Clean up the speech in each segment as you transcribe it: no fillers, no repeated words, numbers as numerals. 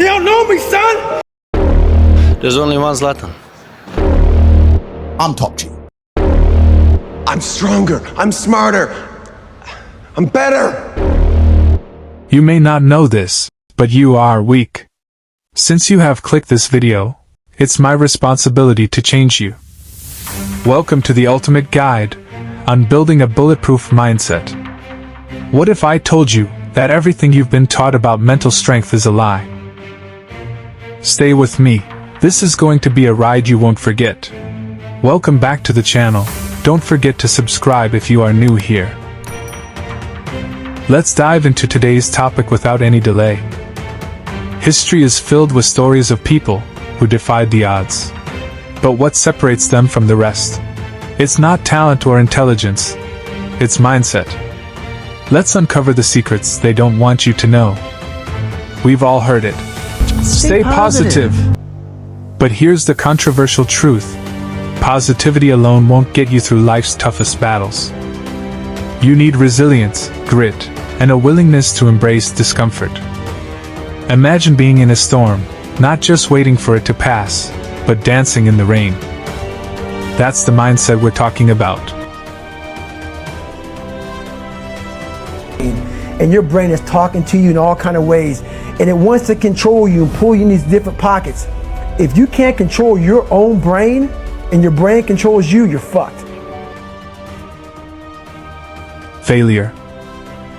They don't know me, son! There's only one Zlatan. I'm top G. I'm stronger. I'm smarter. I'm better. You may not know this, but you are weak. Since you have clicked this video, it's my responsibility to change you. Welcome to the ultimate guide on building a bulletproof mindset. What if I told you that everything you've been taught about mental strength is a lie? Stay with me. This is going to be a ride you won't forget. Welcome back to the channel. Don't forget to subscribe if you are new here. Let's dive into today's topic without any delay. History is filled with stories of people who defied the odds. But what separates them from the rest? It's not talent or intelligence. It's mindset. Let's uncover the secrets they don't want you to know. We've all heard it. Stay positive. But here's the controversial truth. Positivity alone won't get you through life's toughest battles. You need resilience, grit, and a willingness to embrace discomfort. Imagine being in a storm, not just waiting for it to pass, but dancing in the rain. That's the mindset we're talking about. And your brain is talking to you in all kinds of ways, and it wants to control you and pull you in these different pockets. If you can't control your own brain, and your brain controls you, you're fucked. Failure.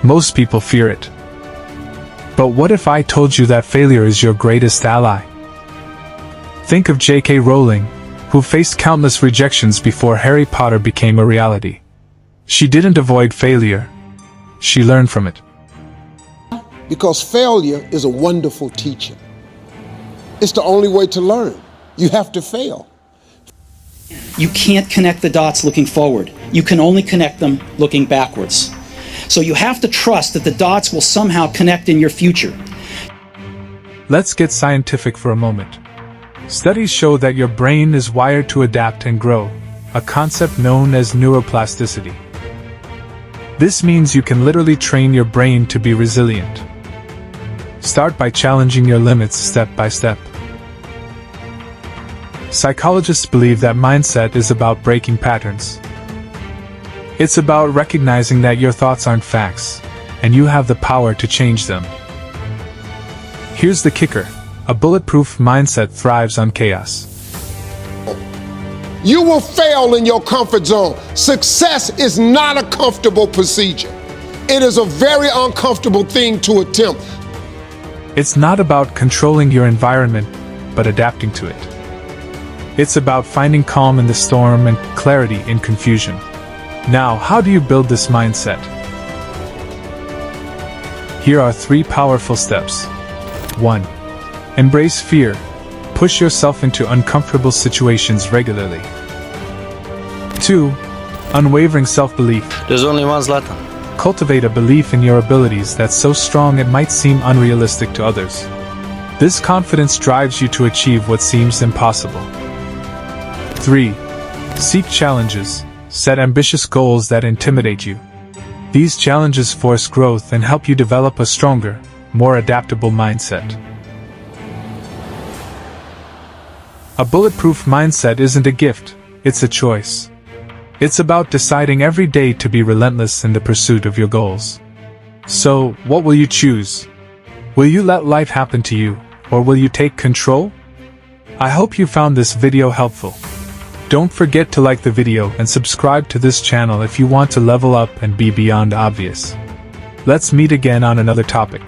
Most people fear it. But what if I told you that failure is your greatest ally? Think of J.K. Rowling, who faced countless rejections before Harry Potter became a reality. She didn't avoid failure. She learned from it. Because failure is a wonderful teacher. It's the only way to learn. You have to fail. You can't connect the dots looking forward. You can only connect them looking backwards. So you have to trust that the dots will somehow connect in your future. Let's get scientific for a moment. Studies show that your brain is wired to adapt and grow, a concept known as neuroplasticity. This means you can literally train your brain to be resilient. Start by challenging your limits step by step. Psychologists believe that mindset is about breaking patterns. It's about recognizing that your thoughts aren't facts, and you have the power to change them. Here's the kicker: a bulletproof mindset thrives on chaos. You will fail in your comfort zone. Success is not a comfortable procedure. It is a very uncomfortable thing to attempt. It's not about controlling your environment, but adapting to it. It's about finding calm in the storm and clarity in confusion. Now, how do you build this mindset? Here are 3 powerful steps. 1. Embrace fear. Push yourself into uncomfortable situations regularly. 2. Unwavering self-belief. There's only one Zlatan. Cultivate a belief in your abilities that's so strong it might seem unrealistic to others. This confidence drives you to achieve what seems impossible. 3. Seek challenges. Set ambitious goals that intimidate you. These challenges force growth and help you develop a stronger, more adaptable mindset. A bulletproof mindset isn't a gift, it's a choice. It's about deciding every day to be relentless in the pursuit of your goals. So, what will you choose? Will you let life happen to you, or will you take control? I hope you found this video helpful. Don't forget to like the video and subscribe to this channel if you want to level up and be beyond obvious. Let's meet again on another topic.